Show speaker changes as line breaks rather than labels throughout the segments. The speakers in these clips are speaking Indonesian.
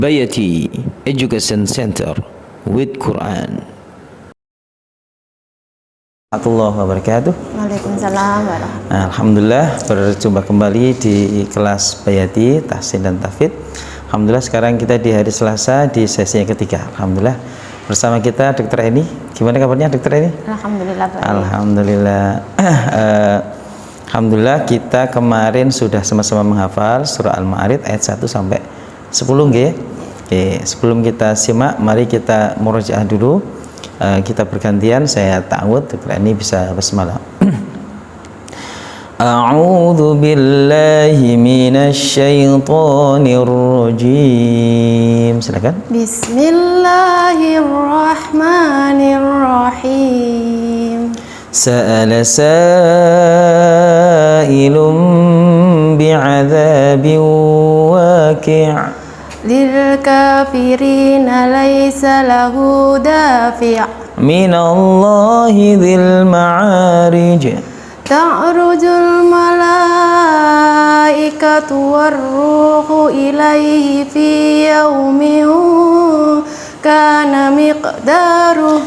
Bayati Education Center with Quran. Warahmatullahi wabarakatuh.
Waalaikumsalam warahmatullahi.
Alhamdulillah berjumpa kembali di kelas Bayati Tahsin dan Tahfidz. Alhamdulillah sekarang kita di hari Selasa di sesi yang ketiga. Alhamdulillah bersama kita Dr. Eni. Gimana kabarnya Dr. Eni?
Alhamdulillah baik.
Alhamdulillah. Alhamdulillah kita kemarin sudah sama-sama menghafal surah Al-Ma'arij ayat 1 sampai 10 nggih. Oke, sebelum kita simak mari kita murojaah dulu. Kita bergantian, saya ta'awud, Dr. Eni bisa basmalah. A'udzu billahi minasyaitonir rajim. Silakan.
Bismillahirrahmanirrahim.
Sa'ala sa'ilun bi'adzabin waqi'.
Lil kafirina laisa lahu dafi'
Minallahi dzil ma'arij.
Ta'rujul malaikatu warruhu ilaihi fi yaumin kana miqdaruhu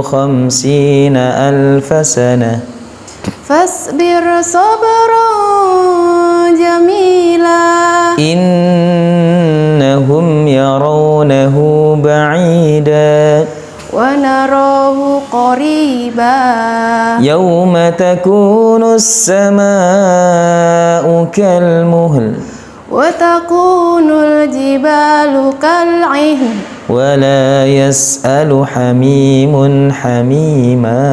50,000 sanah. Fasbir sabran jamila innahum yarawnahu ba'ida wa narahu qariba
yawma takunu as-samaa'u kalmuhl
wa takunul jibalu kal'ihn
wa la yas'alu hamimun hamima.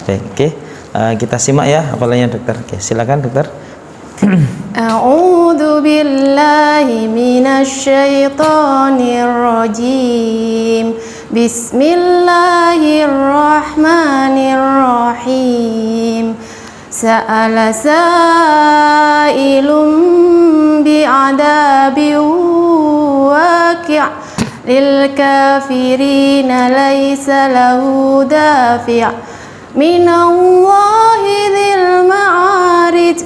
Oke, kita simak ya hafalannya dokter. Oke, silakan dokter.
A'udzu billahi minasyaitonir rajim. Bismillahirrahmanirrahim. Sa'ala sa'ilun bi'adzabin waqi' lil kafirina laisa lahu dafi' Minallahi dzil ma'arij.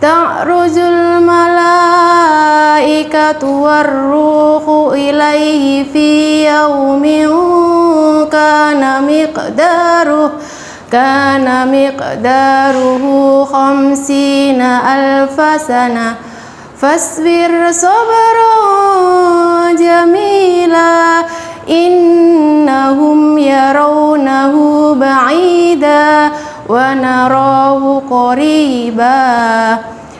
Ta'rujul malaikatu warruhu ilaihi fi yaumin kana miqdaruhu 50,000 sanah. Fasbir sabran jamila innahum yarawnahu ba'ida wa narahu qariba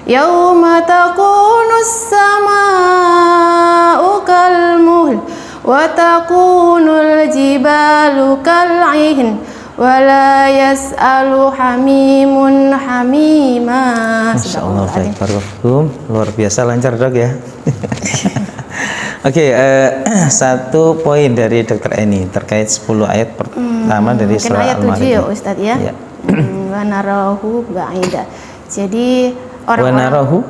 yawma takunu as-samaa'u kalmuhl wa takunul jibalu kal'ihn wa la yas'alu hamimun hamima.
Masyaallah, luar biasa lancar dok ya. Oke, satu poin dari Dr. Eni terkait 10 ayat pertama dari surah
Al-Ma'arij. Ayat 7 ya Ustaz ya. Wa narahu ba'ida. Jadi orang-orang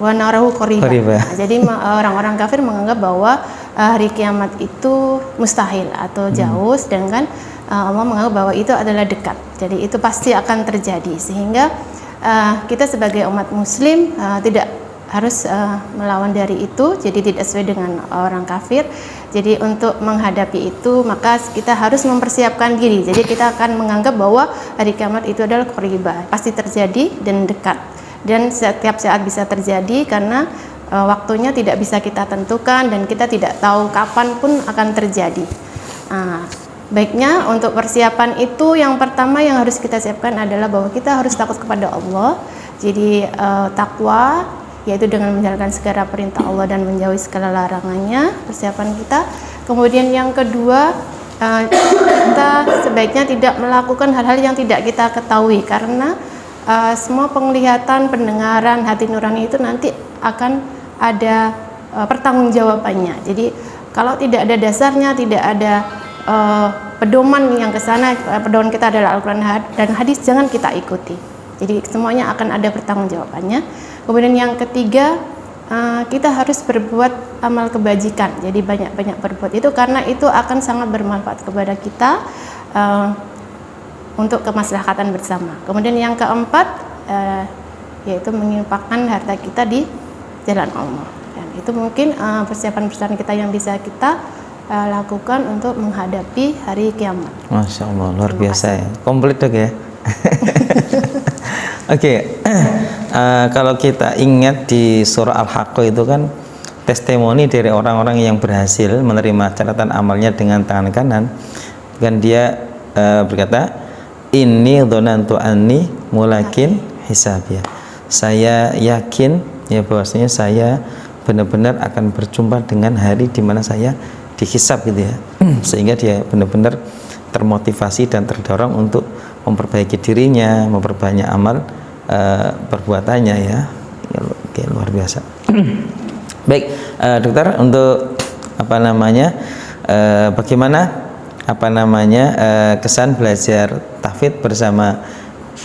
wa narahu qariba. Nah, jadi orang-orang kafir menganggap bahwa hari kiamat itu mustahil atau jauh, sedangkan Allah menganggap bahwa itu adalah dekat. Jadi itu pasti akan terjadi, sehingga kita sebagai umat muslim tidak harus melawan dari itu, jadi tidak sesuai dengan orang kafir. Jadi untuk menghadapi itu maka kita harus mempersiapkan diri. Jadi kita akan menganggap bahwa hari kiamat itu adalah qaribah, pasti terjadi dan dekat, dan setiap saat bisa terjadi karena waktunya tidak bisa kita tentukan dan kita tidak tahu kapan pun akan terjadi. Baiknya untuk persiapan itu yang pertama yang harus kita siapkan adalah bahwa kita harus takut kepada Allah. Jadi takwa, yaitu dengan menjalankan segala perintah Allah dan menjauhi segala larangannya, persiapan kita. Kemudian yang kedua, kita sebaiknya tidak melakukan hal-hal yang tidak kita ketahui, karena semua penglihatan, pendengaran, hati nurani itu nanti akan ada pertanggungjawabannya. Jadi kalau tidak ada dasarnya, tidak ada pedoman yang ke sana, pedoman kita adalah Al-Quran dan hadis, jangan kita ikuti. Jadi semuanya akan ada pertanggungjawabannya. Kemudian yang ketiga, kita harus berbuat amal kebajikan. Jadi banyak-banyak berbuat itu, karena itu akan sangat bermanfaat kepada kita untuk kemaslahatan bersama. Kemudian yang keempat, yaitu menginfakkan harta kita di jalan Allah. Dan itu mungkin persiapan-persiapan kita yang bisa kita lakukan untuk menghadapi hari kiamat.
Masya Allah, luar biasa ya, komplit Dok ya. Oke, kalau kita ingat di surah Al-Haqqah itu kan testimoni dari orang-orang yang berhasil menerima catatan amalnya dengan tangan kanan. Kan dia berkata, inni dzanantu anni mulakin hisabia. Saya yakin ya bahwasanya saya benar-benar akan berjumpa dengan hari di mana saya dihisab gitu ya. Sehingga dia benar-benar termotivasi dan terdorong untuk memperbaiki dirinya, memperbanyak amal perbuatannya ya. Oke, luar biasa. Baik, dokter, untuk apa namanya bagaimana kesan belajar tahfidz bersama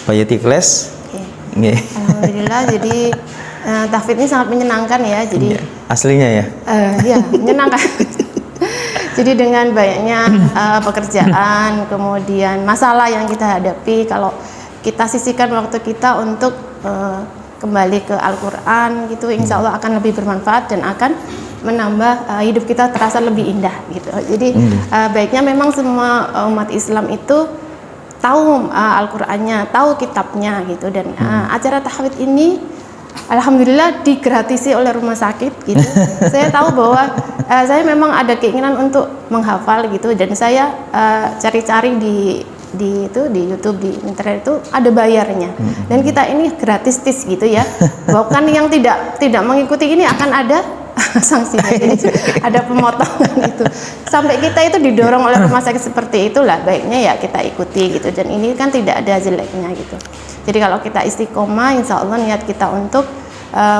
Bayati Class?
Okay. Alhamdulillah, jadi tahfidz ini sangat menyenangkan ya. Jadi
aslinya ya?
Ya menyenangkan. Jadi dengan banyaknya pekerjaan, kemudian masalah yang kita hadapi, kalau kita sisihkan waktu kita untuk kembali ke Al-Quran gitu, insya Allah akan lebih bermanfaat dan akan menambah hidup kita terasa lebih indah gitu. Jadi baiknya memang semua umat Islam itu tahu Al-Qurannya, tahu kitabnya gitu. Dan acara tahfidz ini alhamdulillah digratisi oleh rumah sakit gitu. Saya tahu bahwa saya memang ada keinginan untuk menghafal gitu, dan saya cari-cari di YouTube, di internet itu ada bayarnya. Dan kita ini gratis gitu ya. Bahkan yang tidak mengikuti ini akan ada sanksinya. Jadi ada pemotongan itu. Sampai kita itu didorong oleh rumah sakit seperti itulah, baiknya ya kita ikuti gitu. Dan ini kan tidak ada jeleknya gitu. Jadi kalau kita istiqomah, insya Allah niat kita untuk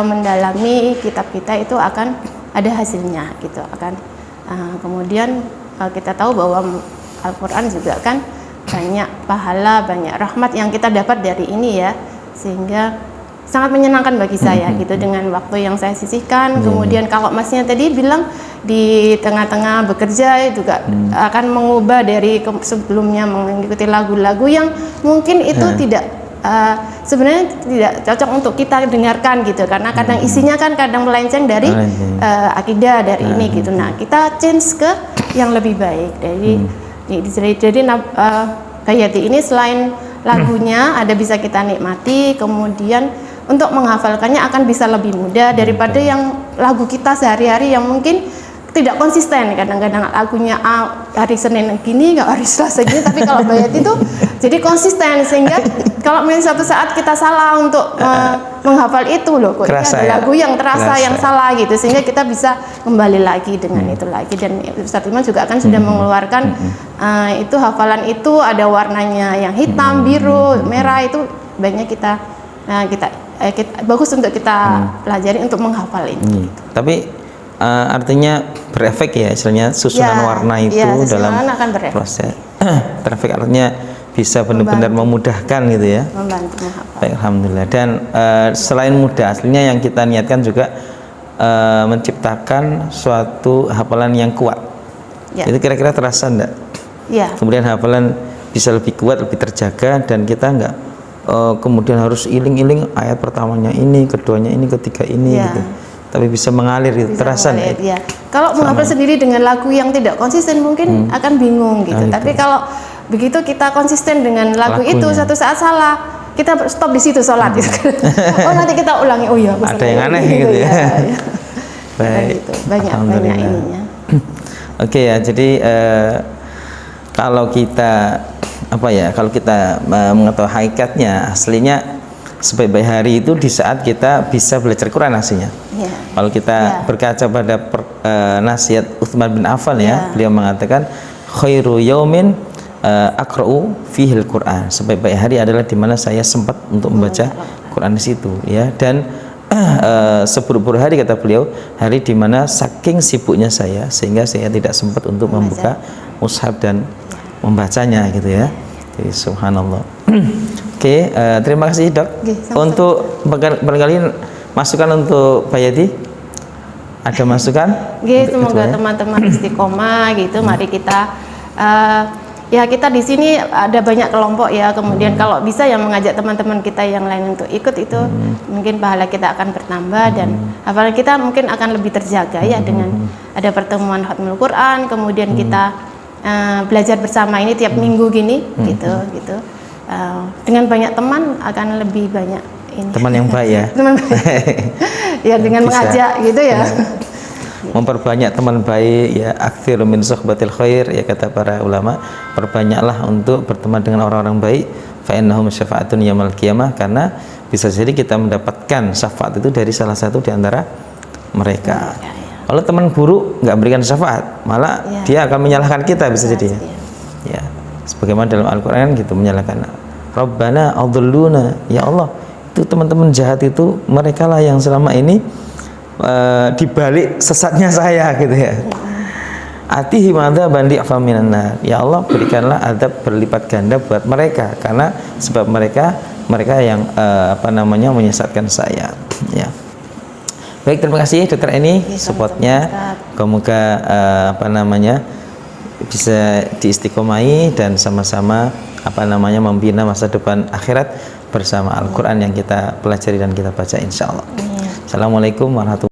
mendalami kitab kita itu akan ada hasilnya gitu. Kemudian kita tahu bahwa Al-Quran juga kan banyak pahala, banyak rahmat yang kita dapat dari ini ya, sehingga sangat menyenangkan bagi saya gitu dengan waktu yang saya sisihkan. Kemudian kalau masnya tadi bilang di tengah-tengah bekerja juga akan mengubah dari sebelumnya mengikuti lagu-lagu yang mungkin itu sebenarnya tidak cocok untuk kita dengarkan gitu, karena kadang isinya kan kadang melenceng dari akidah dari ini gitu. Nah, kita change ke yang lebih baik. Jadi Bayati ini selain lagunya ada bisa kita nikmati, kemudian untuk menghafalkannya akan bisa lebih mudah daripada yang lagu kita sehari-hari yang mungkin tidak konsisten. Kadang-kadang lagunya hari Senin gini, nggak hari Selasa gini, tapi kalau Bayati itu jadi konsisten, sehingga kalau suatu saat kita salah untuk menghafal itu loh, kok ini ada lagu yang terasa yang salah gitu, sehingga kita bisa kembali lagi dengan itu lagi. Dan Ustaz Iman juga akan sudah mengeluarkan itu hafalan itu ada warnanya yang hitam, biru, merah, itu baiknya kita bagus untuk kita pelajari untuk menghafal ini.
Tapi artinya berefek ya, istilahnya susunan warna itu dalam proses berefek, artinya bisa benar-benar memudahkan gitu ya,
membantu menghafal.
Baik, alhamdulillah. Dan selain mudah, aslinya yang kita niatkan juga menciptakan suatu hafalan yang kuat. Itu kira-kira terasa enggak? Kemudian hafalan bisa lebih kuat, lebih terjaga, dan kita enggak kemudian harus iling-iling ayat pertamanya ini, keduanya ini, ketiga ini gitu. Tapi bisa mengalir gitu, terasa enggak?
Kalau menghafal sendiri dengan lagu yang tidak konsisten mungkin akan bingung gitu. Tapi kalau begitu kita konsisten dengan lagunya itu, satu saat salah, kita stop di situ sholat gitu. Oh, nanti kita ulangi, oh iya
ada yang aneh gitu ya. Baik,
gitu. Banyak ininya.
Oke ya, jadi kalau kita mengetahui hakikatnya, aslinya sebaik-baik hari itu di saat kita bisa belajar Quran aslinya. Kalau kita berkaca pada nasihat Utsman bin Affan ya, beliau mengatakan khairu yaumin aqra'u fihil Quran. Sebaik-baik hari adalah di mana saya sempat untuk membaca Quran di situ ya. Dan seburuk-buruk hari, kata beliau, hari di mana saking sibuknya saya sehingga saya tidak sempat untuk membuka mushaf dan membacanya gitu ya. Jadi subhanallah. Oke, terima kasih Dok. Untuk barangkali masukan untuk Bayati, ada masukan?
Semoga teman-teman istiqomah gitu. Mari kita ya kita di sini ada banyak kelompok ya, kemudian kalau bisa yang mengajak teman-teman kita yang lain untuk ikut itu mungkin pahala kita akan bertambah dan hafalan kita mungkin akan lebih terjaga ya dengan ada pertemuan khatmul Quran, kemudian kita belajar bersama ini tiap minggu gini gitu. Dengan banyak teman akan lebih banyak ini. Teman yang baik ya. Teman baik. Ya dengan bisa mengajak gitu ya.
Memperbanyak teman baik ya, aktsir min suhbatil khair ya, kata para ulama, perbanyaklah untuk berteman dengan orang-orang baik, fa innahum syafa'atun yaumil qiyamah, karena bisa jadi kita mendapatkan syafaat itu dari salah satu di antara mereka. Kalau teman buruk nggak berikan syafaat, malah dia akan menyalahkan kita, bisa jadi ya. Sebagaimana dalam Al-Qur'an gitu, menyalahkan Rabbana adhulluna, ya Allah, itu teman-teman jahat itu mereka lah yang selama ini dibalik sesatnya saya gitu ya. Atihi madzaban di'faminan nar, ya Allah berikanlah azab berlipat ganda buat mereka, karena sebab mereka yang menyesatkan saya ya. Baik, terima kasih Dokter Eni supportnya, semoga bisa diistiqomai dan sama-sama membina masa depan akhirat bersama Al-Quran yang kita pelajari dan kita baca, insya Allah. Assalamualaikum warahmatullahi wabarakatuh.